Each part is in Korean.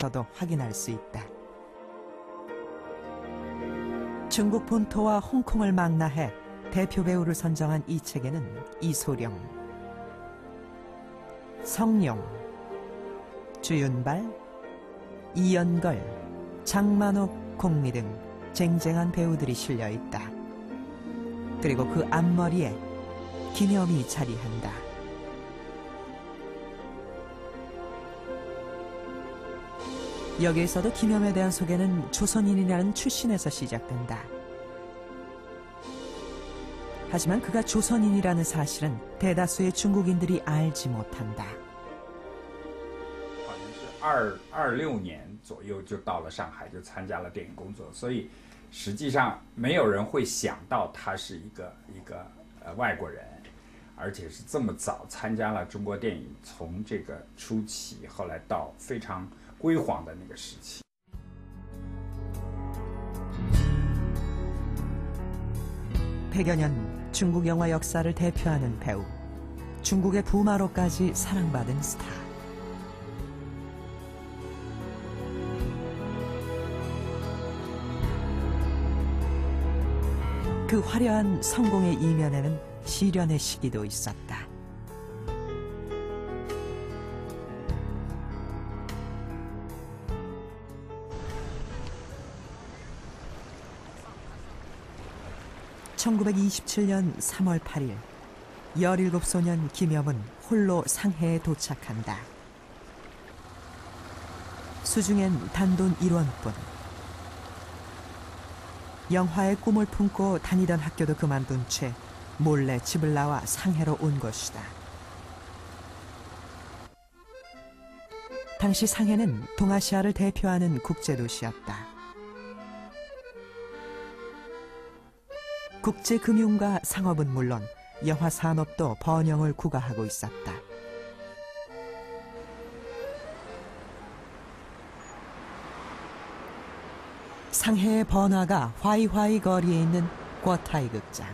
홈페이지에서도 확인할 수 있다. 중국 본토와 홍콩을 망라해 대표 배우를 선정한 이 책에는 이소룡, 성룡, 주윤발, 이연걸, 장만옥, 공미 등 쟁쟁한 배우들이 실려 있다. 그리고 그 앞머리에 기념이 자리한다. 여기에서도 기념에 대한 소개는 조선인이라는 출신에서 시작된다. 하지만 그가 조선인이라는 사실은 대다수의 중국인들이 알지 못한다. 26年左右就到了上海，就参加了电影工作，所以实际上没有人会想到他是一个外国人，而且是这么早参加了中国电影从这个初期，后来到非常辉煌的那个时期。 100여 년 중국 영화 역사를 대표하는 배우, 중국의 부마로까지 사랑받은 스타. 그 화려한 성공의 이면에는 시련의 시기도 있었다. (1927년 3월 8일) 17소년 김염은 홀로 상해에 도착한다. 수중엔 단돈 1원뿐. 영화의 꿈을 품고 다니던 학교도 그만둔 채 몰래 집을 나와 상해로 온 것이다. 당시 상해는 동아시아를 대표하는 국제도시였다. 국제금융과 상업은 물론 영화 산업도 번영을 구가하고 있었다. 상해의 번화가 화이화이 거리에 있는 궈타이 극장.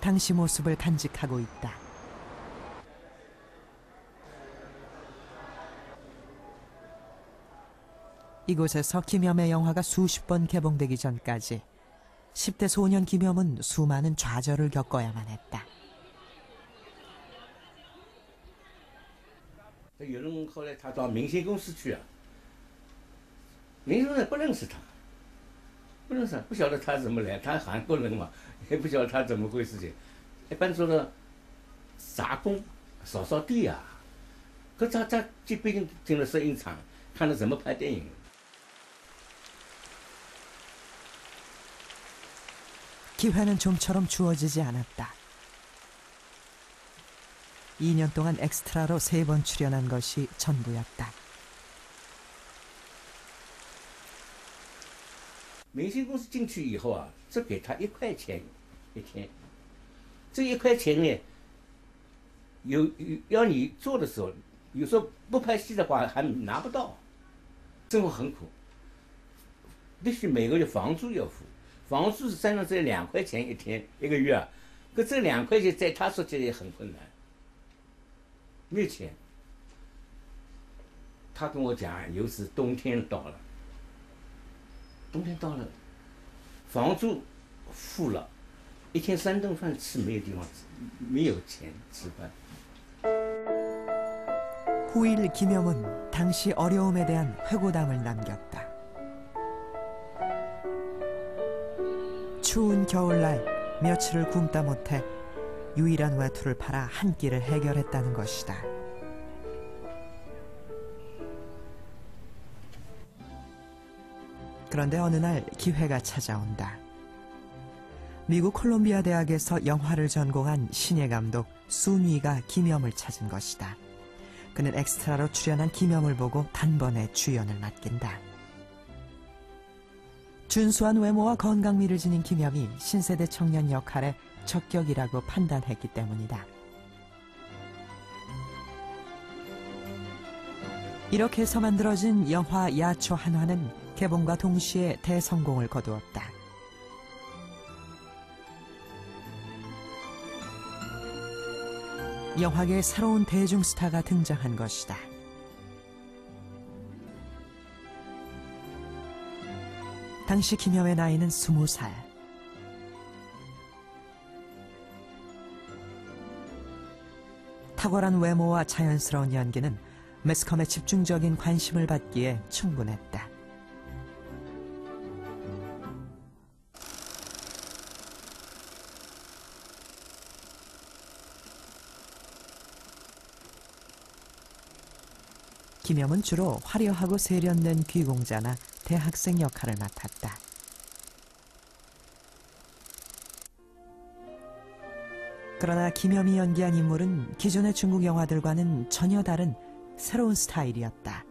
당시 모습을 간직하고 있다. 이곳에서 김염의 영화가 수십 번 개봉되기 전까지 10대 소년 김염은 수많은 좌절을 겪어야만 했다. 有人后来他到明星公司去啊，明星公司不认识他，不认识，不晓得他怎么来，他韩国人嘛，也不晓得他怎么回事情。一般做了杂工、扫扫地啊，可他这毕竟进了摄影厂，看他怎么拍电影。 기회는 좀처럼 주어지지 않았다. 2년 동안 엑스트라로 3번 출연한 것이 전부였다. 明星公司进去以后啊，只给他1块钱一天。这1块钱呢，要你做的时候，有时候不拍戏的话还拿不到，生活很苦，必须每个月房租要付。 房租是山上只有2块钱一天1个月啊，可这2块钱在他说起来也很困难，没有钱。他跟我讲，有时冬天到了，房租付了，1天3顿饭吃没有地方吃，没有钱吃饭。 후일 김염은 당시 어려움에 대한 회고담을 남겼다. 추운 겨울날 며칠을 굶다 못해 유일한 외투를 팔아 한 끼를 해결했다는 것이다. 그런데 어느 날 기회가 찾아온다. 미국 콜롬비아 대학에서 영화를 전공한 신예 감독 순위가 김염을 찾은 것이다. 그는 엑스트라로 출연한 김염을 보고 단번에 주연을 맡긴다. 준수한 외모와 건강미를 지닌 김염이 신세대 청년 역할에 적격이라고 판단했기 때문이다. 이렇게 해서 만들어진 영화 야초 한화는 개봉과 동시에 대성공을 거두었다. 영화계에 새로운 대중스타가 등장한 것이다. 당시 김염의 나이는 20살. 탁월한 외모와 자연스러운 연기는 매스컴의 집중적인 관심을 받기에 충분했다. 김염은 주로 화려하고 세련된 귀공자나 대학생 역할을 맡았다. 그러나 김염이 연기한 인물은 기존의 중국 영화들과는 전혀 다른 새로운 스타일이었다.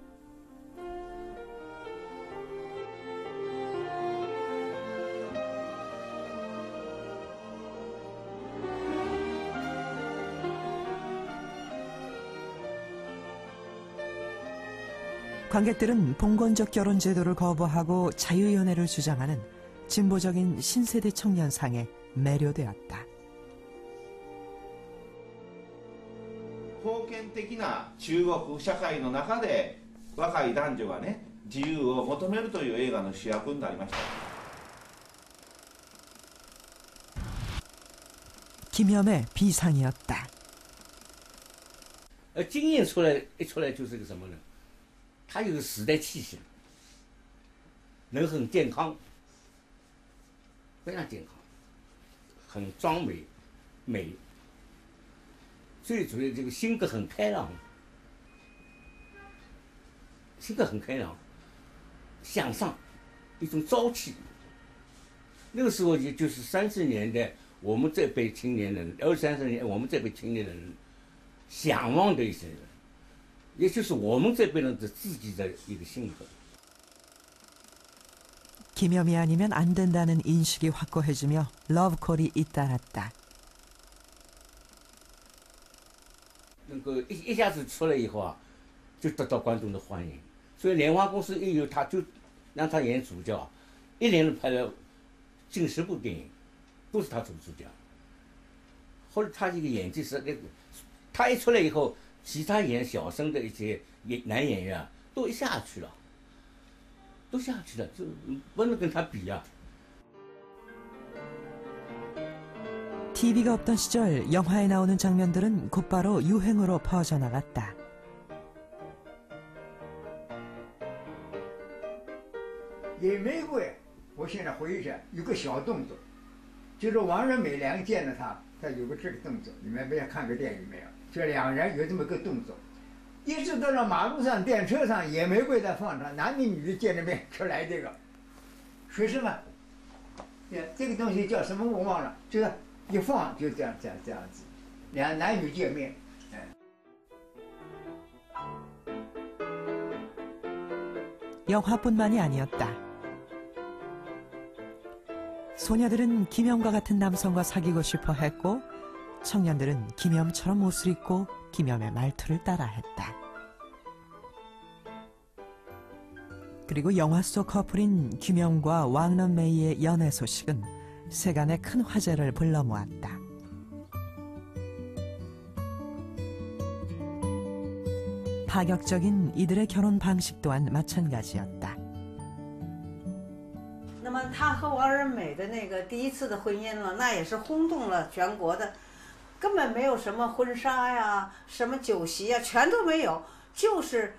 관객들은 봉건적 결혼 제도를 거부하고 자유연애를 주장하는 진보적인 신세대 청년상에 매료되었다. 封建的な中国社会の中で若い男女がね自由を求めるという映画の主役になりました。 김염의 비상이었다. 经验出来就是个什么呢？他有个时代气息，人很健康，非常健康，很庄美，最主要这个性格很开朗，向上，一种朝气。那个时候也就是30年代，我们这辈青年人，20-30年我们这辈青年人向往的一些人。 也就是我们这辈人的自己的一个性格。 김염이 아니면 안 된다는 인식이 확고해지며 러브콜이 잇따랐다. 那个一下子出来以后啊，就得到观众的欢迎。所以莲花公司一有他就让他演主角，一连拍了近10部电影，都是他做主角。后来他这个演技是那个，他一出来以后。 其他演小生的一些男演员啊，都下去了，就不能跟他比啊。 TV가 없던 시절 영화에 나오는 장면들은 곧바로 유행으로 퍼져나갔다. 演玫瑰，我现在回忆起来有个小动作，就是王仁美两个见了他有个这个动作，你们没有看过电影没有？ 这两人有这么个动作，一直到了马路上、电车上，野玫瑰在放着，男的女的见着面就来这个，说什么？这个东西叫什么我忘了，就是一放就这样子，两男女见面，영화뿐만이 아니었다. 소녀들은 김염과 같은 남성과 사귀고 싶어 했고 청년들은 김염처럼 옷을 입고 김염의 말투를 따라했다. 그리고 영화 속 커플인 김염과 왕런메이의 연애 소식은 세간에 큰 화제를 불러 모았다. 파격적인 이들의 결혼 방식 또한 마찬가지였다. 那么他和王仁美的那个第一次的婚姻呢，那也是轰动了全国的。 根本没有什么婚纱呀，什么酒席呀，全都没有，就是